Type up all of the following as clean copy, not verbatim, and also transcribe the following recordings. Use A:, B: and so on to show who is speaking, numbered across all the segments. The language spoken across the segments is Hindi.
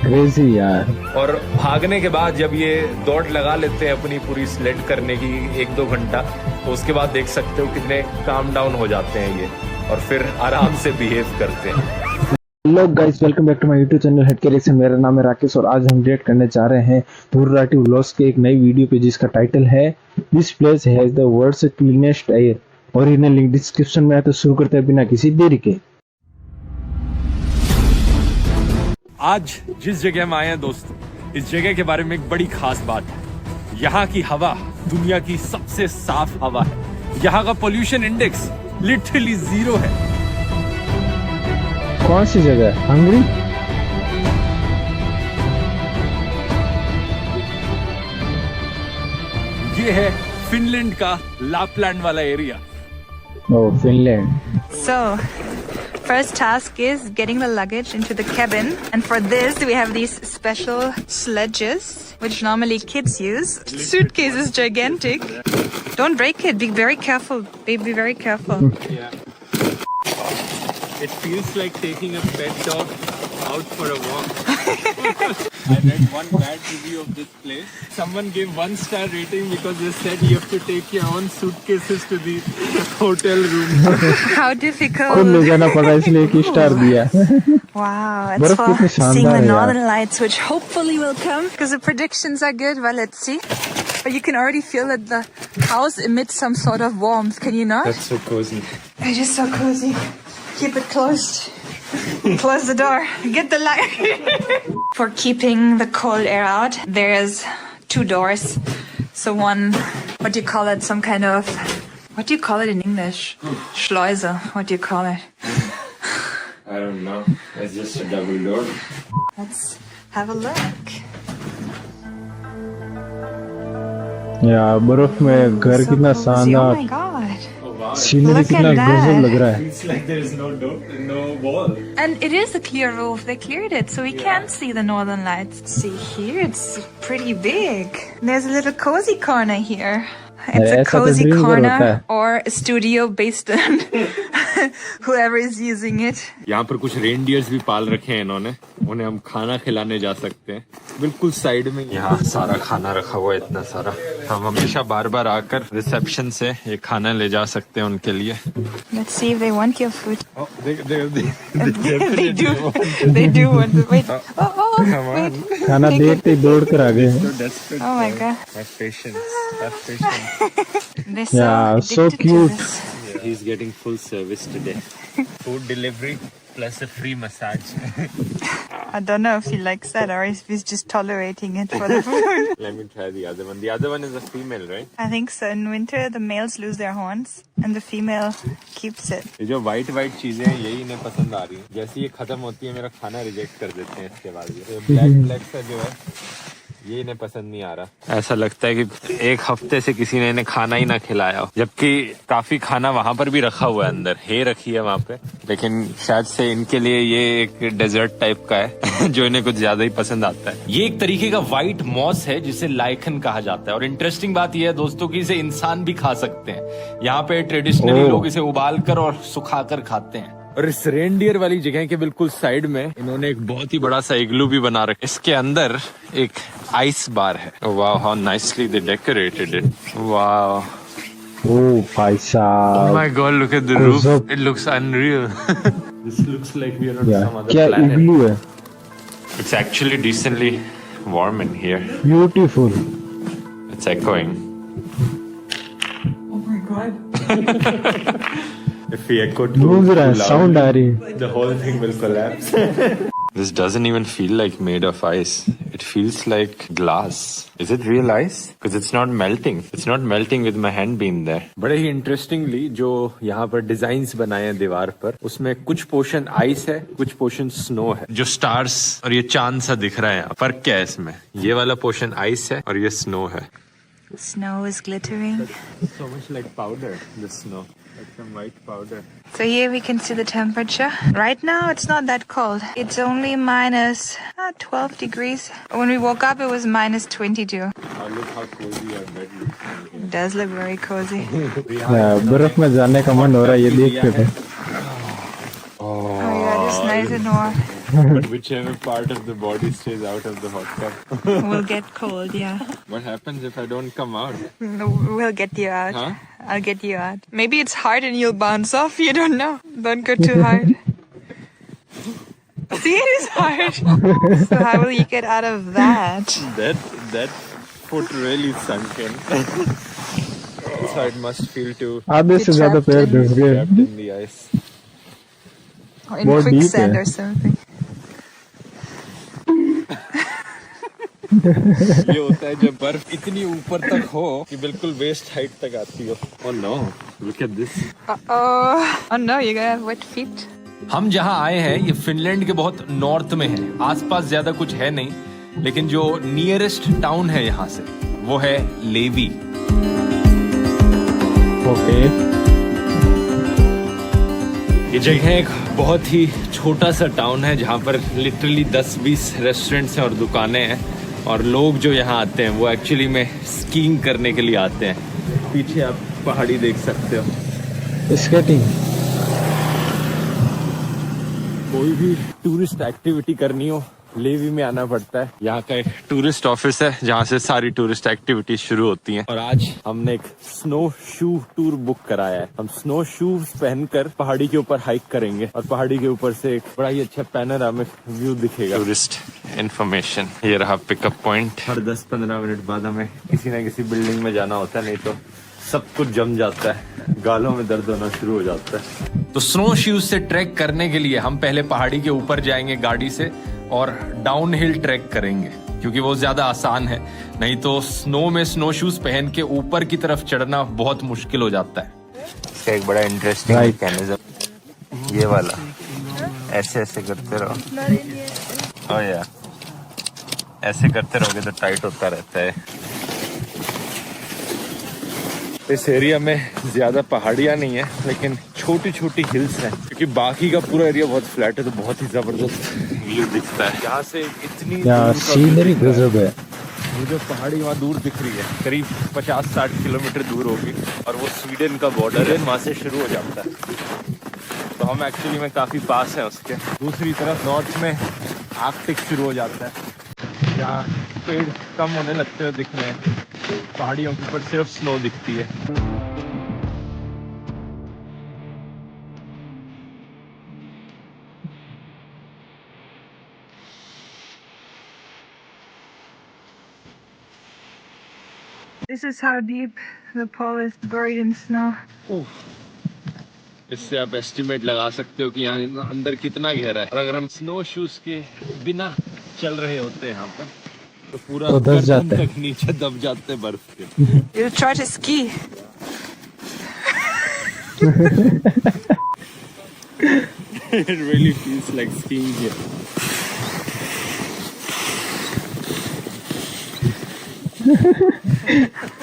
A: क्रेजी यार।
B: और भागने के बाद जब ये दौड़ लगा लेते हैं अपनी पूरी स्लेड करने की 1-2 घंटा, तो उसके बाद देख सकते हो कितने काम डाउन हो जाते हैं ये, और फिर आराम से बिहेव करते हैं।
A: Hello guys, welcome back to my YouTube channel हेड के। मेरा नाम है राकेश और आज हम रिएक्ट करने जा रहे हैं धुर्राटी व्लॉग्स के एक नई वीडियो पे जिसका टाइटल है this place has the world's cleanest air. और इन्हें लिंक डिस्क्रिप्शन में है, तो शुरू करते हैं बिना किसी देरी के।
B: आज जिस जगह हम आए हैं दोस्तों, इस जगह के बारे में एक बड़ी खास बात है। यहाँ की हवा दुनिया की सबसे साफ हवा है। यहाँ का पोल्यूशन इंडेक्स लिटरली 0 है।
A: कौन सी जगह? हंगरी?
B: ये है फिनलैंड का लापलैंड वाला area.
A: Oh, Finland.
C: So, first task is getting the luggage into the cabin, and for this we have these special sledges which normally kids use. Suitcase is gigantic. Don't break it. Be very careful. Be very careful.
B: Yeah. It feels like taking a pet dog out for a walk. I read one bad review of this place. Someone gave 1-star rating because they said you have to take your own suitcases to the hotel room.
C: How
A: खुद ले
C: difficult.
A: जाना पड़ा इसलिए 1 स्टार दिया।
C: Wow, it's
A: बर्फ
C: for
A: कितनी
C: seeing
A: शानदार
C: the
A: है यार।
C: northern lights, which hopefully will come because the predictions are good. Well, let's see. But you can already feel that the house emits some sort of warmth. Can you not?
B: That's so cozy.
C: It is so cozy. Keep it closed. Close the door. Get the light. For keeping the cold air out, there's 2 doors. So one, what do you call it? Some kind of, what do you call it in English? Schleuse. What do you call it?
B: I don't know. It's just a double door.
C: Let's have a look.
A: यार बर्फ में घर
C: So
A: कितना
C: cozy. Oh
A: शानदार,
C: my god.
B: Oh wow.
A: Scenery
C: Look
A: कितना
C: at that.
A: गजब लग रहा है।
B: It's like there is no door, no wall.
C: And it is a clear roof. They cleared it so we can see the northern lights. See here, it's pretty big. There's a little cozy corner here. It's a
A: ऐसा तो
C: cozy
A: dream घर होता
C: corner
A: है।
C: or a studio based on whoever is using it.
B: यहाँ पर कुछ रेनडियर्स भी पाल रखे हैं इन्होंने, उन्हें हम खाना खिलाने जा सकते हैं। बिल्कुल साइड में यहाँ सारा खाना रखा हुआ है, इतना सारा। हम हमेशा बार बार आकर रिसेप्शन से ये खाना ले जा सकते हैं उनके लिए।
C: Let's see if they want your food.
B: Oh, they
C: They do. They do want to wait. Oh, wait.
A: खाना
C: Take it.
A: देखते ही दौड़ कर आ गए हैं।
C: Oh my god.
B: Have patience. Have patience.
C: They're so
A: Yeah, so
C: addicted to
A: cute.
C: this.
B: Yeah, he's getting full service today. Food delivery plus a free massage.
C: I don't know if he likes that or if he's just tolerating it for the food.
B: Let me try the other one. The other one is a female, right?
C: I think so. In winter, the males lose their horns and the female keeps it.
B: ये जो white चीजें हैं यही इन्हें पसंद आ रही हैं। जैसे ये खत्म होती है मेरा खाना रिजेक्ट कर देते हैं इसके बाद। ये ब्लैक सा जो है ये इन्हें पसंद नहीं आ रहा। ऐसा लगता है कि 1 हफ्ते से किसी ने इन्हें खाना ही ना खिलाया हो, जबकि काफी खाना वहां पर भी रखा हुआ है, अंदर है रखी है वहां पे, लेकिन शायद से इनके लिए ये एक डेजर्ट टाइप का है जो इन्हें कुछ ज्यादा ही पसंद आता है। ये एक तरीके का व्हाइट मॉस है जिसे लाइकन कहा जाता है। और इंटरेस्टिंग बात यह है दोस्तों कि इसे इंसान भी खा सकते हैं। यहाँ पे ट्रेडिशनली लोग इसे उबाल कर और सुखा कर खाते हैं। और इस रेनडियर वाली जगह के बिल्कुल साइड में इन्होंने एक बहुत ही बड़ा सा इग्लू भी बना रखा है। इसके अंदर एक आइस बार है। वाह, how nicely they decorated it. वाह,
A: ओह भाई
B: oh
A: साहब,
B: my god, look at the roof. It looks unreal. This looks like we are on some other
A: क्या
B: planet.
A: इग्लू है।
B: It's actually decently warm in here.
A: Beautiful.
B: It's echoing.
C: Oh my god.
B: If we echo
A: गूंज रहा है,
B: too
A: साउंड आ
B: loudly,
A: रही है।
B: the whole thing will collapse. This doesn't even feel like made of ice. It feels like glass. Is it real ice? Because it's not melting. It's not melting with my hand being there. बड़े ही इंटरेस्टिंगली जो यहाँ पर डिजाइन्स बनाए हैं दीवार पर, उसमें कुछ पोर्शन आइस है, कुछ पोर्शन स्नो है। जो स्टार्स और ये चांद सा दिख रहा है यहाँ, फर्क क्या है इसमें? ये वाला पोर्शन आइस है और ये स्नो है।
C: Snow is glittering.
B: So much like powder, the snow. Like some white powder.
C: So here we can see the temperature. Right now it's not that cold. It's only minus 12 degrees. When we woke up it was minus 22.
B: Oh, look how cozy our bed looks.
C: It does look very cozy.
A: बर्फ में जाने का मन हो रहा है ये देख के।
C: Oh yeah, Just nice and warm.
B: But whichever part of the body stays out of the hot tub.
C: We'll get cold, yeah.
B: What happens if I don't come out?
C: No, we'll get you out.
B: Huh?
C: I'll get you out. Maybe it's hard and you'll bounce off. You don't know. Don't go too hard. See, it is hard. So how will you get out of that?
B: That foot really sunk in. So it must feel too
A: आधे से ज्यादा पैर धंस गए
B: trapped in the ice.
C: Or in
A: More deep,
C: quicksand
A: yeah.
C: or something.
B: ये होता है जब बर्फ इतनी ऊपर तक हो कि बिल्कुल वेस्ट हाइट तक आती हो. Oh no, look at this.
C: Oh no, you're gonna have wet feet.
D: हम जहाँ आए हैं ये फिनलैंड के बहुत नॉर्थ में है. आसपास ज्यादा कुछ है नहीं, लेकिन जो नियरेस्ट टाउन है यहाँ से वो है लेवी.
A: ओके
D: ये जगह एक बहुत ही छोटा सा टाउन है जहाँ पर लिटरली 10-20 रेस्टोरेंट्स हैं और दुकानें हैं. और लोग जो यहाँ आते हैं वो एक्चुअली में स्कीइंग करने के लिए आते हैं. पीछे आप पहाड़ी देख सकते हो.
A: स्केटिंग.
D: कोई भी टूरिस्ट एक्टिविटी करनी हो लेवी में आना पड़ता है. यहाँ का एक टूरिस्ट ऑफिस है जहाँ से सारी टूरिस्ट एक्टिविटी शुरू होती हैं. और आज हमने एक स्नो शू टूर बुक कराया है. हम स्नो शूज पहनकर पहाड़ी के ऊपर हाइक करेंगे और पहाड़ी के ऊपर से एक बड़ा ही अच्छा पैनोरामिक व्यू दिखेगा. Tourist information. ये रहा पिकअप पॉइंट. हर 10-15 मिनट बाद हमें किसी न किसी बिल्डिंग में जाना होता है, नहीं तो सब कुछ जम जाता है, गालों में दर्द होना शुरू हो जाता है. तो स्नो शूज से ट्रैक करने के लिए हम पहले पहाड़ी के ऊपर जाएंगे गाड़ी से और डाउन हिल ट्रैक करेंगे क्योंकि वो ज्यादा आसान है. नहीं तो स्नो में स्नो शूज पहन के ऊपर की तरफ चढ़ना बहुत मुश्किल हो जाता है.
B: इसका एक बड़ा इंटरेस्टिंग मैकेनिज्म ये वाला. ऐसे ऐसे करते रहो. ओह यार, ऐसे करते रहोगे तो टाइट होता रहता है. इस एरिया में ज्यादा पहाड़ियाँ नहीं है लेकिन छोटी छोटी हिल्स हैं क्योंकि बाकी का पूरा एरिया बहुत फ्लैट है. तो बहुत ही जबरदस्त व्यू दिखता है यहाँ से. इतनी
A: सीनरी गजब है.
B: वो जो पहाड़ी वहाँ दूर दिख रही है करीब 50-60 किलोमीटर दूर होगी और वो स्वीडन का बॉर्डर है. वहाँ से शुरू हो जाता है. तो हम एक्चुअली में काफी पास हैं उसके. दूसरी तरफ नॉर्थ में आर्कटिक शुरू हो जाता है जहाँ पेड़ कम होने लगते हैं दिखने. पहाड़ियों के ऊपर सिर्फ स्नो दिखती है.
C: This is how deep the pole is buried in snow.
B: इससे आप एस्टिमेट लगा सकते हो कि यहाँ अंदर कितना गहरा है. और अगर हम स्नो शूज के बिना चल रहे होते हैं यहाँ पर तो पूरा
A: तो दब जाते हैं.
B: तक नीचे दब जाते हैं बर्फ के.
C: You try to ski.
B: It really feels like skiing here.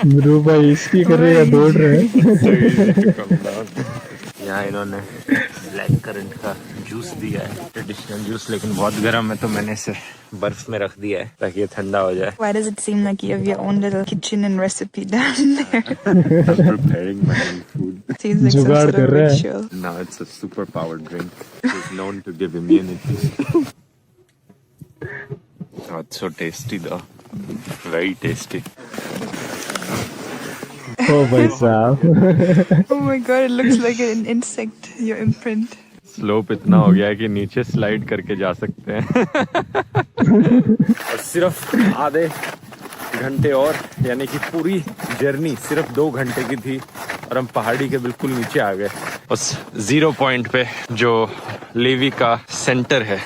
A: Bro भाई इसकी कर रहे या दौड़ रहे हैं.
B: यहाँ इन्होंने ब्लैक करंट का जूस दिया है, ट्रेडिशनल जूस, लेकिन बहुत गर्म है तो मैंने इसे बर्फ में रख दिया है ताकि ये ठंडा हो जाए.
C: Why does it seem like you have your own little kitchen and recipe down there?
B: I'm preparing my own food.
C: Seems like some
A: जुगाड़
C: sort
A: कर
C: of
A: रहा है.
C: ritual.
B: No, it's a super powered drink. It's known to give immunity. Oh, it's so tasty though. Very tasty.
A: ओ भाई साहब.
C: Oh my god, it looks like an insect, your imprint.
B: Slope इतना हो गया है कि नीचे स्लाइड करके जा सकते हैं. और सिर्फ आधे घंटे और, यानी कि पूरी जर्नी सिर्फ 2 घंटे की थी और हम पहाड़ी के बिल्कुल नीचे आ गए उस 0 पॉइंट पे जो लेवी का सेंटर है.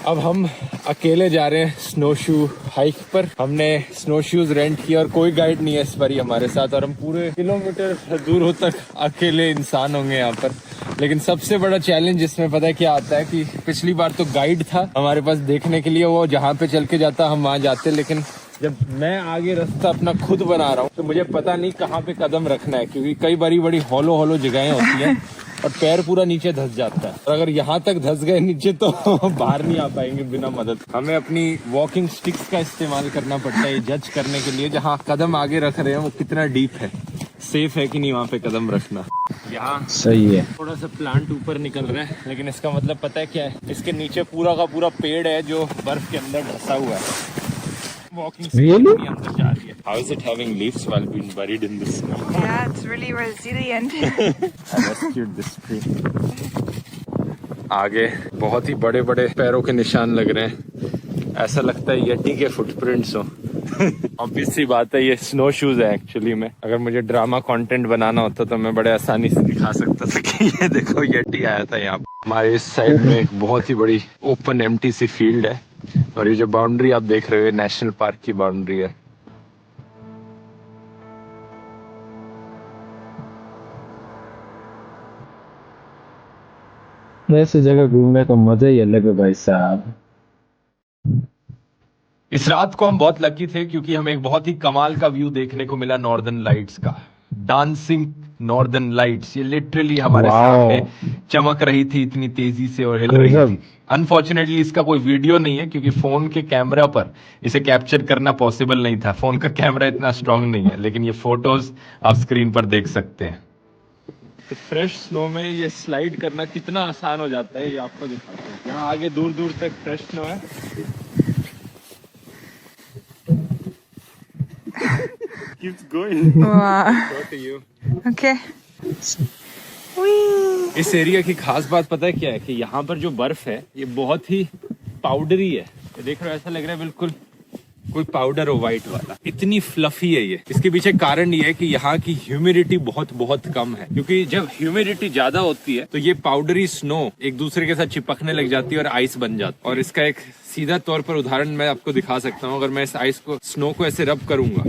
B: अब हम अकेले जा रहे हैं स्नो शू हाइक पर. हमने स्नो शूज रेंट किया और कोई गाइड नहीं है इस बारी हमारे साथ और हम पूरे किलोमीटर दूरों तक अकेले इंसान होंगे यहाँ पर. लेकिन सबसे बड़ा चैलेंज इसमें पता है क्या आता है कि पिछली बार तो गाइड था हमारे पास देखने के लिए, वो जहाँ पे चल के जाता हम वहाँ जाते. लेकिन जब मैं आगे रास्ता अपना खुद बना रहा हूँ तो मुझे पता नहीं कहाँ पे कदम रखना है क्योंकि कई बारी बड़ी हॉलो जगहें होती हैं और पैर पूरा नीचे धंस जाता है. और अगर यहाँ तक धंस गए नीचे तो बाहर नहीं आ पाएंगे बिना मदद. हमें अपनी वॉकिंग स्टिक्स का इस्तेमाल करना पड़ता है ये जज करने के लिए जहाँ कदम आगे रख रहे हैं वो कितना डीप है.
D: सेफ है कि नहीं वहाँ पे कदम रखना। यहाँ
A: सही है।
D: थोड़ा सा प्लांट ऊपर निकल रहा है, लेकिन इसका मतलब पता है क्या है, इसके नीचे पूरा का पूरा पेड़ है जो बर्फ के अंदर धंसा हुआ है। Walking
A: Really?
D: अंदर जा रही है। How is it having leaves while being buried in the snow?
C: Yeah, it's really resilient.
D: I rescued this tree. आगे बहुत ही बड़े बड़े पैरों के निशान लग रहे हैं, ऐसा लगता है यटी के फुटप्रिंट्स हो। ऑब्वियस सी बात है, ये स्नो शूज है एक्चुअली में। अगर मुझे ड्रामा कंटेंट बनाना होता तो मैं बड़े आसानी से दिखा सकता था कि ये देखो यटी आया था यहाँ। हमारे इस साइड में एक बहुत ही बड़ी ओपन एम्प्टी सी फील्ड है, और ये जो बाउंड्री आप देख रहे हो नेशनल पार्क की बाउंड्री है।
A: ऐसी जगह घूमने का मजा ही अलग है भाई साहब।
D: इस रात को हम बहुत लकी थे क्योंकि हमें एक बहुत ही कमाल का व्यू देखने को मिला नॉर्दर्न लाइट्स का। डांसिंग नॉर्दर्न लाइट्स, ये लिटरली हमारे सामने चमक रही थी इतनी तेजी से और हिल रही थी। अनफॉर्चुनेटली इसका कोई वीडियो नहीं है क्योंकि फोन के कैमरा पर इसे कैप्चर करना पॉसिबल नहीं था, फोन का कैमरा इतना स्ट्रांग नहीं है, लेकिन ये फोटोज आप स्क्रीन पर देख सकते हैं। तो फ्रेश स्नो में ये स्लाइड करना कितना आसान हो जाता है ये आपको दिखाते हैं। यहाँ आगे दूर दूर तक फ्रेश स्नो है। Keeps going.
C: Wow.
D: Go to you.
C: Okay. Whee!
D: इस एरिया की खास बात पता है क्या है कि यहाँ पर जो बर्फ है ये बहुत ही पाउडरी है। ये देख रहे हो, ऐसा लग रहा है बिल्कुल कोई पाउडर हो व्हाइट वाला, इतनी फ्लफी है ये। इसके पीछे कारण ये है कि यहाँ की ह्यूमिडिटी बहुत बहुत कम है, क्योंकि जब ह्यूमिडिटी ज्यादा होती है तो ये पाउडरी स्नो एक दूसरे के साथ चिपकने लग जाती है और आइस बन जाती है। और इसका एक सीधा तौर पर उदाहरण मैं आपको दिखा सकता हूँ। अगर मैं इस आइस को, स्नो को ऐसे रब करूंगा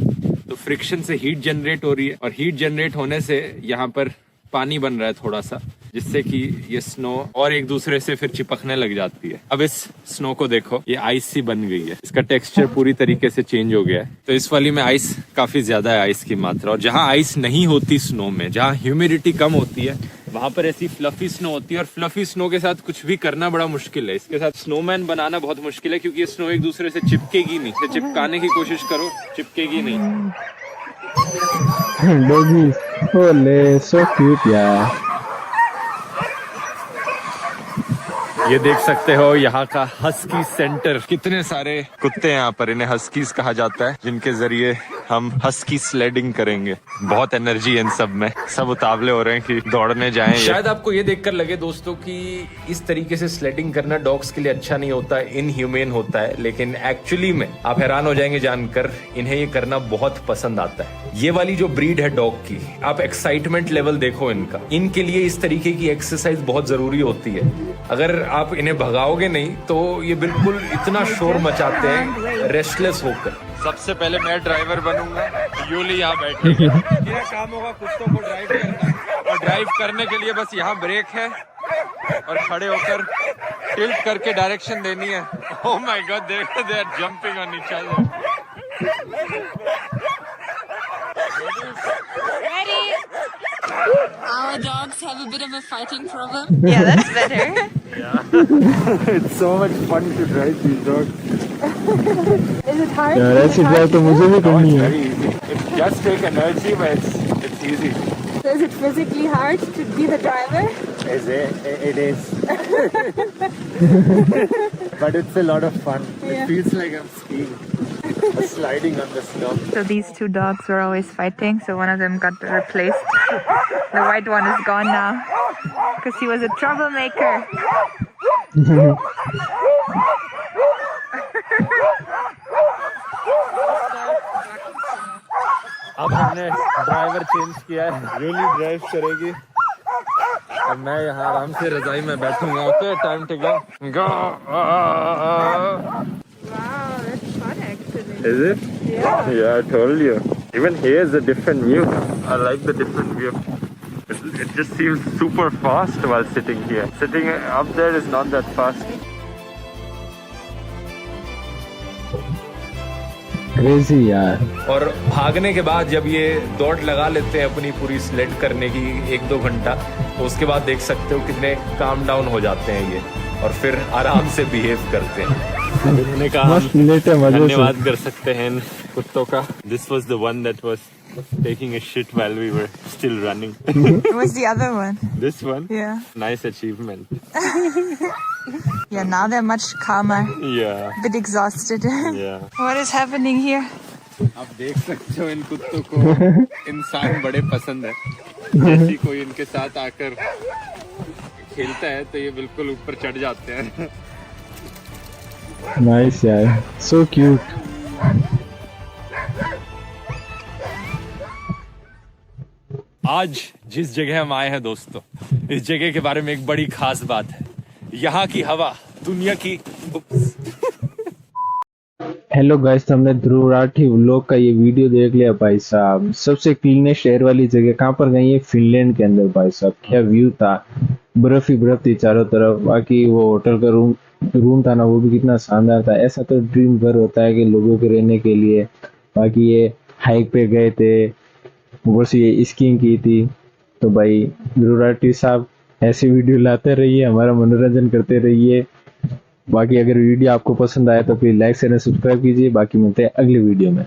D: तो फ्रिक्शन से हीट जनरेट हो रही है, और हीट जनरेट होने से यहाँ पर पानी बन रहा है थोड़ा सा, जिससे कि ये स्नो और एक दूसरे से फिर चिपकने लग जाती है। अब इस स्नो को देखो, ये आइस सी बन गई है, इसका टेक्सचर पूरी तरीके से चेंज हो गया है। तो इस वाली में आइस काफी ज्यादा है, आइस की मात्रा। और जहाँ आइस नहीं होती स्नो में, जहाँ ह्यूमिडिटी कम होती है, वहां पर ऐसी फ्लफी स्नो होती है। और फ्लफी स्नो के साथ कुछ भी करना बड़ा मुश्किल है। इसके साथ स्नोमैन बनाना बहुत मुश्किल है, क्योंकि ये स्नो एक दूसरे से चिपकेगी नहीं। इसे चिपकाने की कोशिश करो, चिपकेगी नहीं।
A: Doggy, ole, so cute यार।
D: ये देख सकते हो यहाँ का हस्की सेंटर, कितने सारे कुत्ते हैं यहाँ पर, इन्हें हस्कीज कहा जाता है, जिनके जरिए हम हस्की स्लेडिंग करेंगे। बहुत एनर्जी है इन सब में, सब उतावले हो रहे हैं कि दौड़ने जाएं। शायद आपको ये देखकर लगे दोस्तों कि इस तरीके से स्लेडिंग करना डॉग्स के लिए अच्छा नहीं होता, इनह्यूमेन होता है, लेकिन एक्चुअली में आप हैरान हो जाएंगे जानकर, इन्हें ये करना बहुत पसंद आता है। ये वाली जो ब्रीड है डॉग की, आप एक्साइटमेंट लेवल देखो इनका, इनके लिए इस तरीके की एक्सरसाइज बहुत जरूरी होती है। अगर आप इन्हें भगाओगे नहीं तो ये बिल्कुल इतना शोर मचाते हैं रेस्टलेस होकर। सबसे पहले मैं ड्राइवर बनूंगा, यूली यहाँ बैठेगी, मेरा काम होगा कुत्तों को ड्राइव करना, और ड्राइव करने के लिए बस यहाँ ब्रेक है और खड़े होकर टिल्ट करके डायरेक्शन देनी है। ओह माय गॉड, देखो they are jumping on each other.
C: Ready?
E: Our dogs have a bit of a fighting problem.
C: Yeah, that's better.
D: It's so much fun to drive these dogs.
E: Is it hard?
A: यार ऐसी ड्राइव तो मुझे भी करनी है।
D: Very easy. It just take energy, but it's easy.
E: So is it physically hard to be the driver?
F: It is. But it's a lot of fun.
E: Yeah.
F: It feels like I'm skiing. Sliding on the snow.
C: So these two dogs were always fighting, so one of them got replaced. The white one is gone now because he was a troublemaker.
D: अब हमने ड्राइवर चेंज किया है, यूली ड्राइव करेगी, अब मैं यहाँ आराम से रजाई में बैठूंगा। Okay, time to go.
C: Wow, that's fun actually.
D: Is it?
C: Yeah.
D: Yeah, I told you. Even here is a different view. I like the different view. It just seems super fast while sitting here. Sitting up there is not that fast.
A: Crazy यार।
D: और भागने के बाद जब ये दौड़ लगा लेते हैं अपनी पूरी स्लेड करने की 1-2 घंटा, तो उसके बाद देख सकते हो कितने काम डाउन हो जाते हैं ये, और फिर आराम से बिहेव करते हैं। इन्होंने कहा
A: मस्त लेटे मजे से।
D: धन्यवाद कर सकते हैं इन कुत्तों का। This was the one that was taking a shit while we were still running.
C: It was the other one.
D: This one,
C: Yeah.
D: nice achievement.
C: Yeah, now they're much calmer.
D: Yeah,
C: A bit exhausted.
D: yeah.
C: What is happening here?
B: आप देख सकते हो इन कुत्तों को इंसान बड़े पसंद है। जैसे ही कोई इनके साथ आकर खेलता है तो ये बिल्कुल ऊपर चढ़ जाते हैं।
A: नाइस यार, सो क्यूट।
D: आज जिस जगह हम आए हैं दोस्तों, इस जगह के बारे में एक बड़ी खास बात है। यहाँ की हवा दुनिया की
A: हेलो गाइस, तो हमने ध्रुव राठी व्लॉग का ये वीडियो देख लिया भाई साहब। सबसे क्लीनेस्ट एयर वाली जगह कहाँ पर गई है? फिनलैंड के अंदर भाई साहब। क्या व्यू था, बर्फ ही बर्फ थी चारों तरफ। बाकी वो होटल का रूम था ना, वो भी कितना शानदार था। ऐसा तो ड्रीम घर होता है कि लोगों के रहने के लिए। बाकी ये हाइक पे गए थे, ऊपर से ये स्कीइंग की थी। तो भाई ध्रुव राठी साहब ऐसी वीडियो लाते रहिए, हमारा मनोरंजन करते रहिए। बाकी अगर वीडियो आपको पसंद आया तो प्लीज लाइक शेयर सब्सक्राइब कीजिए। बाकी मिलते हैं अगली वीडियो में।